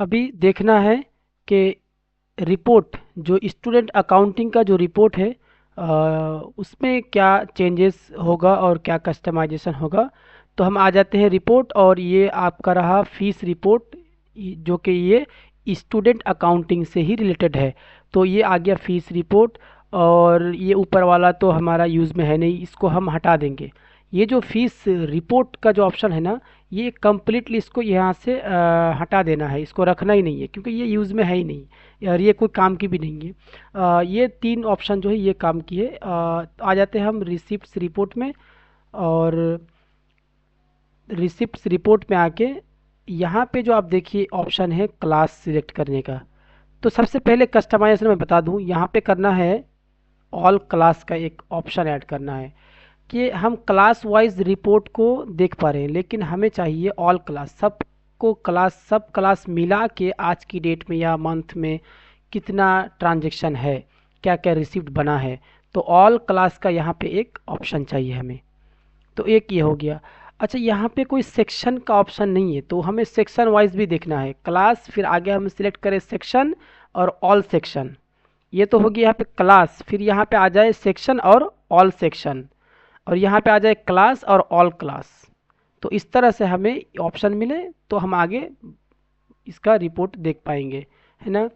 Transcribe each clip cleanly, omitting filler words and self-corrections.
अभी देखना है कि रिपोर्ट जो स्टूडेंट अकाउंटिंग का जो रिपोर्ट है उसमें क्या चेंजेस होगा और क्या कस्टमाइजेशन होगा। तो हम आ जाते हैं रिपोर्ट, और ये आपका रहा फीस रिपोर्ट, जो कि ये स्टूडेंट अकाउंटिंग से ही रिलेटेड है। तो ये आ गया फीस रिपोर्ट, और ये ऊपर वाला तो हमारा यूज़ में है नहीं, इसको हम हटा देंगे। ये जो फीस रिपोर्ट का जो ऑप्शन है ना, ये कम्प्लीटली इसको यहाँ से हटा देना है, इसको रखना ही नहीं है, क्योंकि ये यूज़ में है ही नहीं और ये कोई काम की भी नहीं है। ये तीन ऑप्शन जो है ये काम की है। आ जाते हैं हम रिसिप्ट्स रिपोर्ट में, और रिसिप्ट्स रिपोर्ट में आके यहाँ पे जो आप देखिए ऑप्शन है क्लास सिलेक्ट करने का। तो सबसे पहले कस्टमाइजेशन मैं बता दूँ, यहाँ पे करना है ऑल क्लास का एक ऑप्शन ऐड करना है, कि हम क्लास वाइज रिपोर्ट को देख पा रहे हैं, लेकिन हमें चाहिए ऑल क्लास, सबको क्लास, सब क्लास मिला के आज की डेट में या मंथ में कितना ट्रांजैक्शन है, क्या क्या रिसिप्ट बना है। तो ऑल क्लास का यहाँ पे एक ऑप्शन चाहिए हमें। तो एक ये हो गया। अच्छा, यहाँ पे कोई सेक्शन का ऑप्शन नहीं है, तो हमें सेक्शन वाइज भी देखना है। क्लास, फिर आगे हम सिलेक्ट करें सेक्शन और ऑल सेक्शन। ये तो होगी यहाँ पे क्लास, फिर यहाँ पे आ जाए सेक्शन और ऑल सेक्शन, और यहाँ पे आ जाए क्लास और ऑल क्लास। तो इस तरह से हमें ऑप्शन मिले तो हम आगे इसका रिपोर्ट देख पाएंगे, है ना।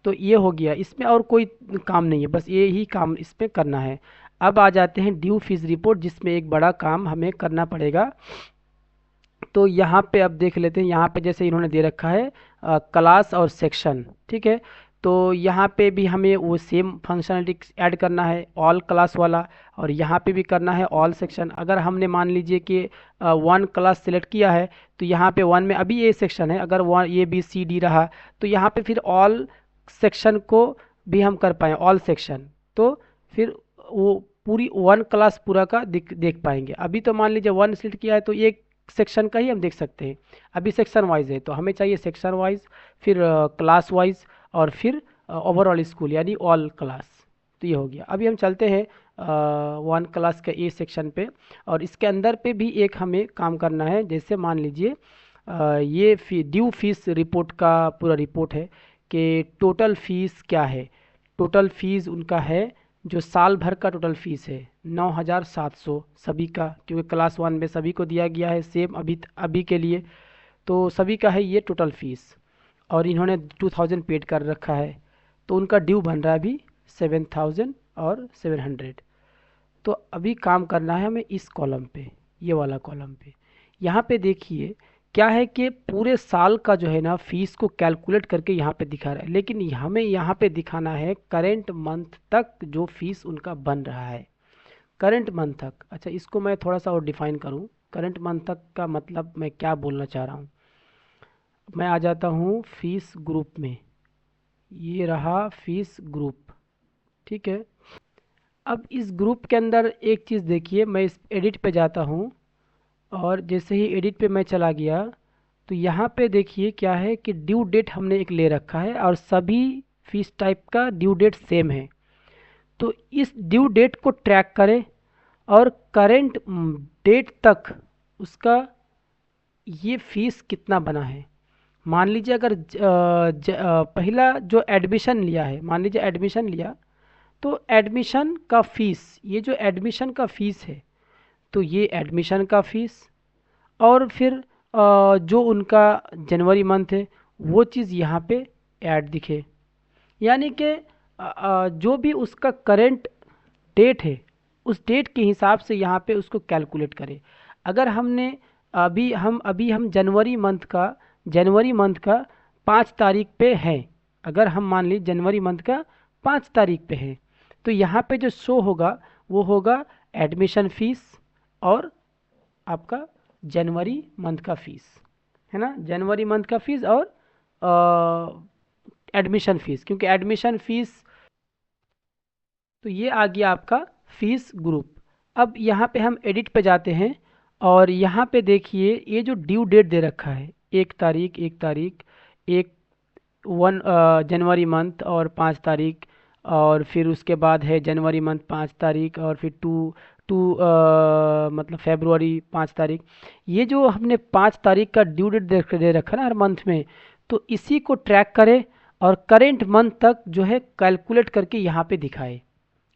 तो ये हो गया, इसमें और कोई काम नहीं है, बस ये ही काम इसमें करना है। अब आ जाते हैं ड्यू फीस रिपोर्ट, जिसमें एक बड़ा काम हमें करना पड़ेगा। तो यहाँ पे अब देख लेते हैं, यहाँ पे जैसे इन्होंने दे रखा है क्लास और सेक्शन, ठीक है। तो यहाँ पे भी हमें वो सेम फंक्शनलिटी ऐड करना है, ऑल क्लास वाला, और यहाँ पे भी करना है ऑल सेक्शन। अगर हमने मान लीजिए कि वन क्लास सेलेक्ट किया है, तो यहाँ पे वन में अभी ये सेक्शन है, अगर one A B C D रहा, तो यहाँ पे फिर ऑल सेक्शन को भी हम कर पाएँ, ऑल सेक्शन। तो फिर वो पूरी वन क्लास पूरा का देख पाएंगे। अभी तो मान लीजिए वन सेलेक्ट किया है तो एक सेक्शन का ही हम देख सकते हैं। अभी सेक्शन वाइज है, तो हमें चाहिए सेक्शन वाइज, फिर क्लास वाइज, और फिर ओवरऑल स्कूल यानी ऑल क्लास। तो ये हो गया। अभी हम चलते हैं वन क्लास के ए सेक्शन पे, और इसके अंदर पे भी एक हमें काम करना है। जैसे मान लीजिए ये ड्यू फीस रिपोर्ट का पूरा रिपोर्ट है कि टोटल फीस क्या है। टोटल फीस उनका है, जो साल भर का टोटल फीस है 9,700 सभी का, क्योंकि क्लास वन में सभी को दिया गया है सेम अभी अभी के लिए। तो सभी का है ये टोटल फीस, और इन्होंने 2000 पेड कर रखा है। तो उनका ड्यू बन रहा है अभी 7000 और 700। तो अभी काम करना है हमें इस कॉलम पे, ये वाला कॉलम पे। यहाँ पे देखिए क्या है कि पूरे साल का जो है ना फीस को कैलकुलेट करके यहाँ पे दिखा रहा है, लेकिन हमें यहाँ पे दिखाना है करेंट मंथ तक जो फीस उनका बन रहा है, करंट मंथ तक। अच्छा, इसको मैं थोड़ा सा और डिफाइन करूँ, करंट मंथ तक का मतलब मैं क्या बोलना चाह रहा हूँ। मैं आ जाता हूँ फीस ग्रुप में, ये रहा फीस ग्रुप, ठीक है। अब इस ग्रुप के अंदर एक चीज़ देखिए, मैं इस एडिट पे जाता हूँ, और जैसे ही एडिट पे मैं चला गया, तो यहाँ पे देखिए क्या है कि ड्यू डेट हमने एक ले रखा है, और सभी फीस टाइप का ड्यू डेट सेम है। तो इस ड्यू डेट को ट्रैक करें, और करेंट डेट तक उसका ये फीस कितना बना है। मान लीजिए अगर पहला जो एडमिशन लिया है, मान लीजिए एडमिशन लिया, तो एडमिशन का फीस, ये जो एडमिशन का फीस है, तो ये एडमिशन का फीस, और फिर जो उनका जनवरी मंथ है वो चीज़ यहाँ पे ऐड दिखे। यानी कि जो भी उसका करंट डेट है, उस डेट के हिसाब से यहाँ पे उसको कैलकुलेट करें। अगर हमने अभी हम जनवरी मंथ का 5 तारीख पे है, अगर हम मान लीजिए जनवरी मंथ का 5 तारीख पे है, तो यहाँ पे जो शो होगा वो होगा एडमिशन फीस और आपका जनवरी मंथ का फीस, है ना, जनवरी मंथ का फीस और एडमिशन फ़ीस, क्योंकि एडमिशन फ़ीस, तो ये आ गया आपका फ़ीस ग्रुप। अब यहाँ पे हम एडिट पे जाते हैं, और यहाँ पे देखिए ये जो ड्यू डेट दे रखा है, 1 तारीख 1 तारीख, एक जनवरी मंथ और 5 तारीख, और फिर उसके बाद है जनवरी मंथ 5 तारीख, और फिर टू टू मतलब फेब्रुवरी 5 तारीख। ये जो हमने 5 तारीख का ड्यू डेट दे रखा है ना हर मंथ में, तो इसी को ट्रैक करे और करेंट मंथ तक जो है कैलकुलेट करके यहाँ पे दिखाए,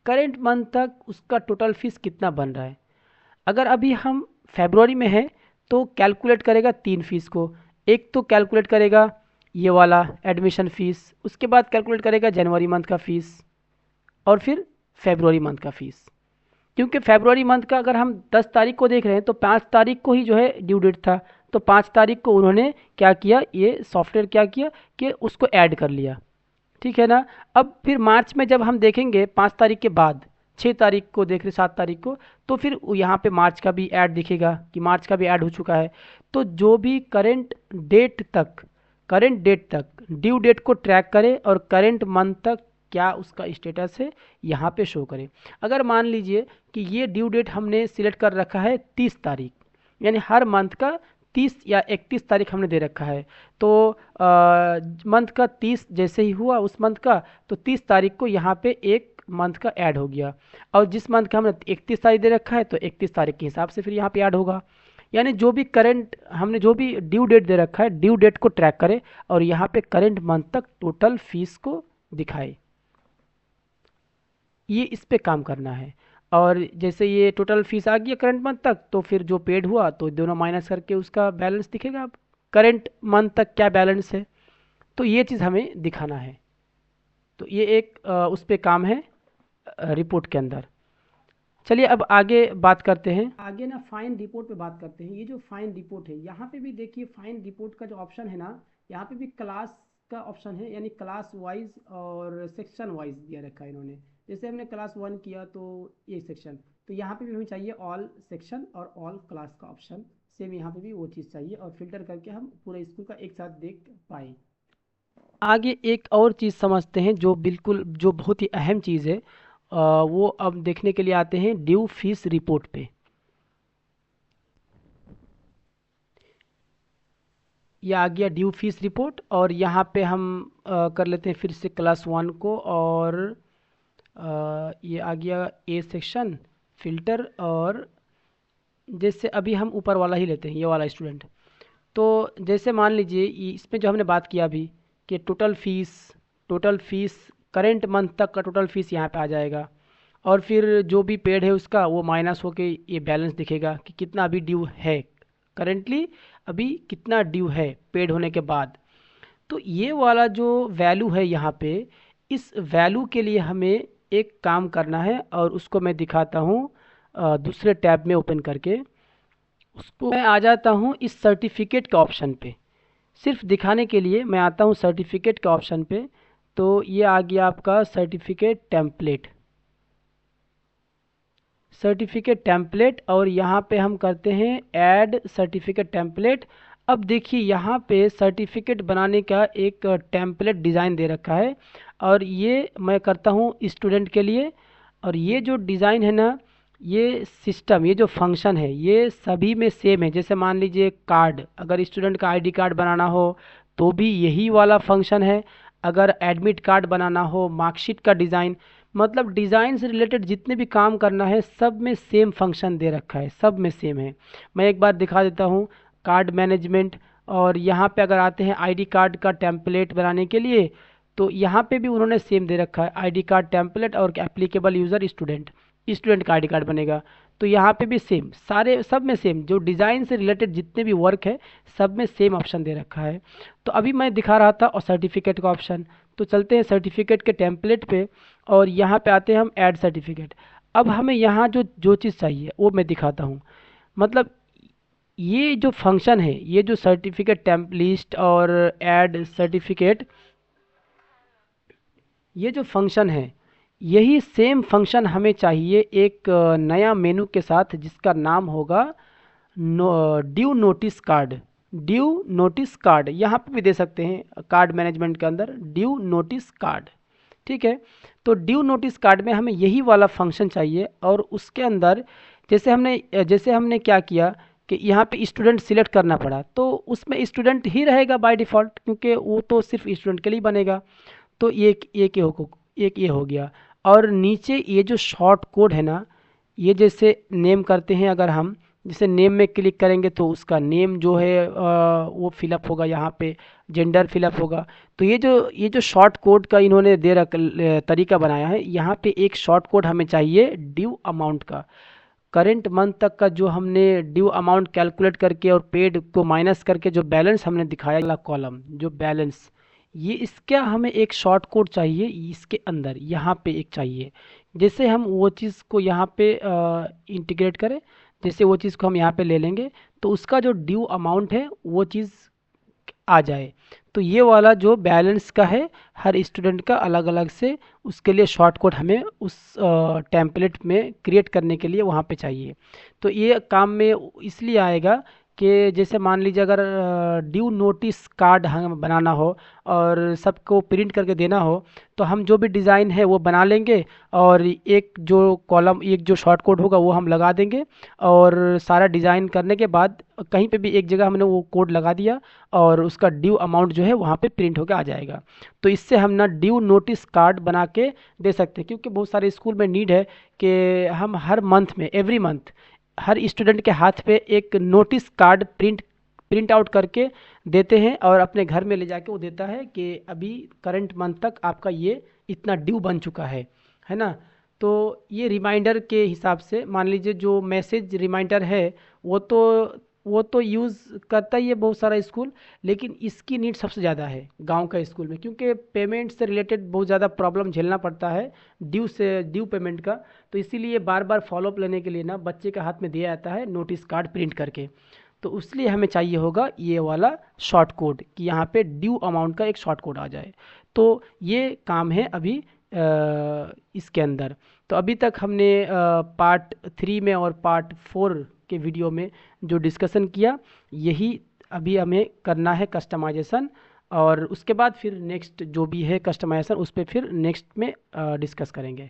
करेंट मंथ तक उसका टोटल फीस कितना बन रहा है। अगर अभी हम फरवरी में हैं तो कैलकुलेट करेगा 3 फीस को, एक तो कैलकुलेट करेगा ये वाला एडमिशन फ़ीस, उसके बाद कैलकुलेट करेगा जनवरी मंथ का फ़ीस और फिर फरवरी मंथ का फ़ीस। क्योंकि फरवरी मंथ का अगर हम 10 तारीख को देख रहे हैं तो 5 तारीख को ही जो है ड्यू डेट था, तो 5 तारीख को उन्होंने क्या किया, ये सॉफ्टवेयर क्या किया कि उसको ऐड कर लिया, ठीक है ना। अब फिर मार्च में जब हम देखेंगे 5 तारीख के बाद, 6 तारीख को देख रहे 7 तारीख को, तो फिर यहाँ पे मार्च का भी ऐड दिखेगा कि मार्च का भी ऐड हो चुका है। तो जो भी करेंट डेट तक ड्यू डेट को ट्रैक करे और करेंट मंथ तक क्या उसका स्टेटस है यहाँ पे शो करे। अगर मान लीजिए कि ये ड्यू डेट हमने सिलेक्ट कर रखा है 30 तारीख, यानी हर मंथ का 30 या 31 तारीख हमने दे रखा है, तो मंथ का 30 जैसे ही हुआ उस मंथ का, तो 30 तारीख को यहाँ पे एक मंथ का ऐड हो गया, और जिस मंथ का हमने 31 तारीख दे रखा है तो 31 तारीख के हिसाब से फिर यहाँ पे ऐड होगा। यानी जो भी करंट हमने जो भी ड्यू डेट दे रखा है, ड्यू डेट को ट्रैक करे और यहाँ पे करंट मंथ तक टोटल फीस को दिखाए, ये इस पे काम करना है। और जैसे ये टोटल फीस आ गई करंट मंथ तक, तो फिर जो पेड हुआ तो दोनों माइनस करके उसका बैलेंस दिखेगा, अब करंट मंथ तक क्या बैलेंस है, तो ये चीज़ हमें दिखाना है। तो ये एक उस पे काम है रिपोर्ट के अंदर। चलिए अब आगे बात करते हैं, आगे ना फाइन रिपोर्ट पे बात करते हैं। ये जो फाइन रिपोर्ट है, यहाँ पे भी देखिए फाइन रिपोर्ट का जो ऑप्शन है ना, यहाँ पे भी क्लास का ऑप्शन है, यानी क्लास वाइज और सेक्शन वाइज दिया रखा है इन्होंने। जैसे हमने क्लास 1 किया तो ये सेक्शन, तो यहाँ पे भी हमें चाहिए ऑल सेक्शन और ऑल क्लास का ऑप्शन, सेम यहाँ पे भी वो चीज़ चाहिए, और फिल्टर करके हम पूरे स्कूल का एक साथ देख पाए। आगे एक और चीज़ समझते हैं जो बिल्कुल जो बहुत ही अहम चीज़ है, वो अब देखने के लिए आते हैं ड्यू फीस रिपोर्ट पे। ये आ गया ड्यू फीस रिपोर्ट, और यहाँ पे हम कर लेते हैं फिर से क्लास 1 को, और ये आ गया ए सेक्शन फिल्टर, और जैसे अभी हम ऊपर वाला ही लेते हैं ये वाला स्टूडेंट। तो जैसे मान लीजिए इसमें जो हमने बात किया अभी कि टोटल फीस करेंट मंथ तक का टोटल फीस यहाँ पे आ जाएगा, और फिर जो भी पेड है उसका वो माइनस होके ये बैलेंस दिखेगा कि कितना अभी ड्यू है, करेंटली अभी कितना ड्यू है पेड होने के बाद। तो ये वाला जो वैल्यू है यहाँ पे, इस वैल्यू के लिए हमें एक काम करना है, और उसको मैं दिखाता हूँ दूसरे टैब में ओपन करके। उसको मैं आ जाता हूँ इस सर्टिफिकेट के ऑप्शन पे, सिर्फ दिखाने के लिए मैं आता हूँ सर्टिफिकेट के ऑप्शन पे। तो ये आ गया आपका सर्टिफिकेट टेम्पलेट, और यहाँ पे हम करते हैं ऐड सर्टिफिकेट टेम्पलेट। अब देखिए यहाँ पे सर्टिफिकेट बनाने का एक टेम्पलेट डिज़ाइन दे रखा है, और ये मैं करता हूँ स्टूडेंट के लिए। और ये जो डिज़ाइन है ना, ये सिस्टम, ये जो फंक्शन है ये सभी में सेम है। जैसे मान लीजिए कार्ड, अगर स्टूडेंट का आईडी कार्ड बनाना हो तो भी यही वाला फंक्शन है, अगर एडमिट कार्ड बनाना हो, मार्कशीट का डिज़ाइन, मतलब डिज़ाइन से रिलेटेड जितने भी काम करना है सब में सेम फंक्शन दे रखा है, सब में सेम है। मैं एक बार दिखा देता हूँ कार्ड मैनेजमेंट, और यहाँ पे अगर आते हैं आईडी कार्ड का टेम्पलेट बनाने के लिए, तो यहाँ पे भी उन्होंने सेम दे रखा है आईडी कार्ड टेम्पलेट और एप्लीकेबल यूज़र स्टूडेंट का आईडी कार्ड बनेगा। तो यहाँ पे भी सेम, सारे सब में सेम, जो डिज़ाइन से रिलेटेड जितने भी वर्क है सब में सेम ऑप्शन दे रखा है। तो अभी मैं दिखा रहा था और सर्टिफिकेट का ऑप्शन, तो चलते हैं सर्टिफिकेट के टेम्पलेट पे, और यहाँ पे आते हैं हम ऐड सर्टिफिकेट। अब हमें यहाँ जो जो चीज़ चाहिए वो मैं दिखाता हूँ। मतलब ये जो फंक्शन है, ये जो सर्टिफिकेट टेम्प लिस्ट और ऐड सर्टिफिकेट, ये जो फंक्शन है यही सेम फंक्शन हमें चाहिए एक नया मेनू के साथ जिसका नाम होगा ड्यू नोटिस कार्ड। यहाँ पे भी दे सकते हैं कार्ड मैनेजमेंट के अंदर ड्यू नोटिस कार्ड, ठीक है। तो ड्यू नोटिस कार्ड में हमें यही वाला फंक्शन चाहिए, और उसके अंदर जैसे हमने क्या किया कि यहाँ पे स्टूडेंट सिलेक्ट करना पड़ा, तो उसमें स्टूडेंट ही रहेगा बाय डिफ़ॉल्ट, क्योंकि वो तो सिर्फ स्टूडेंट के लिए बनेगा। तो एक ये हो गया, और नीचे ये जो शॉर्ट कोड है ना, ये जैसे नेम करते हैं अगर हम, जैसे नेम में क्लिक करेंगे तो उसका नेम जो है वो फिलअप होगा, यहाँ पे जेंडर फिलअप होगा। तो ये जो शॉर्ट कोड का इन्होंने तरीका बनाया है, यहाँ पे एक शॉर्ट कोड हमें चाहिए ड्यू अमाउंट का। करेंट मंथ तक का जो हमने ड्यू अमाउंट कैलकुलेट करके और पेड को माइनस करके जो बैलेंस हमने दिखाया, वाला कॉलम जो बैलेंस, ये इसका हमें एक शॉर्ट कोड चाहिए, इसके अंदर यहाँ पे एक चाहिए। जैसे हम वो चीज़ को यहाँ पे इंटीग्रेट करें, जैसे वो चीज़ को हम यहाँ पे ले लेंगे तो उसका जो ड्यू अमाउंट है वो चीज़ आ जाए। तो ये वाला जो बैलेंस का है, हर स्टूडेंट का अलग अलग से, उसके लिए शॉर्ट कोड हमें उस टेम्पलेट में क्रिएट करने के लिए वहाँ पे चाहिए। तो ये काम में इसलिए आएगा कि जैसे मान लीजिए अगर ड्यू नोटिस कार्ड हमें बनाना हो और सबको प्रिंट करके देना हो, तो हम जो भी डिज़ाइन है वो बना लेंगे और एक जो कॉलम, एक जो शॉर्ट कोड होगा वो हम लगा देंगे। और सारा डिज़ाइन करने के बाद कहीं पे भी एक जगह हमने वो कोड लगा दिया और उसका ड्यू अमाउंट जो है वहाँ पे प्रिंट होकर आ जाएगा। तो इससे हम ना ड्यू नोटिस कार्ड बना के दे सकते हैं, क्योंकि बहुत सारे स्कूल में नीड है कि हम हर मंथ में, एवरी मंथ, हर स्टूडेंट के हाथ पे एक नोटिस कार्ड प्रिंट आउट करके देते हैं और अपने घर में ले जाके वो देता है कि अभी करंट मंथ तक आपका ये इतना ड्यू बन चुका है ना। तो ये रिमाइंडर के हिसाब से मान लीजिए जो मैसेज रिमाइंडर है वो तो यूज़ करता ही है बहुत सारा स्कूल, लेकिन इसकी नीड सबसे ज़्यादा है गांव का स्कूल में, क्योंकि पेमेंट से रिलेटेड बहुत ज़्यादा प्रॉब्लम झेलना पड़ता है, ड्यू पेमेंट का। तो इसीलिए बार बार फॉलोअप लेने के लिए ना बच्चे के हाथ में दिया जाता है नोटिस कार्ड प्रिंट करके। तो इसलिए हमें चाहिए होगा ये वाला शॉर्ट कोड कि यहाँ पे ड्यू अमाउंट का एक शॉर्ट कोड आ जाए। तो ये काम है अभी इसके अंदर। तो अभी तक हमने पार्ट 3 में और पार्ट 4 के वीडियो में जो डिस्कशन किया, यही अभी हमें करना है कस्टमाइजेशन, और उसके बाद फिर नेक्स्ट जो भी है कस्टमाइजेशन उस पर फिर नेक्स्ट में डिस्कस करेंगे।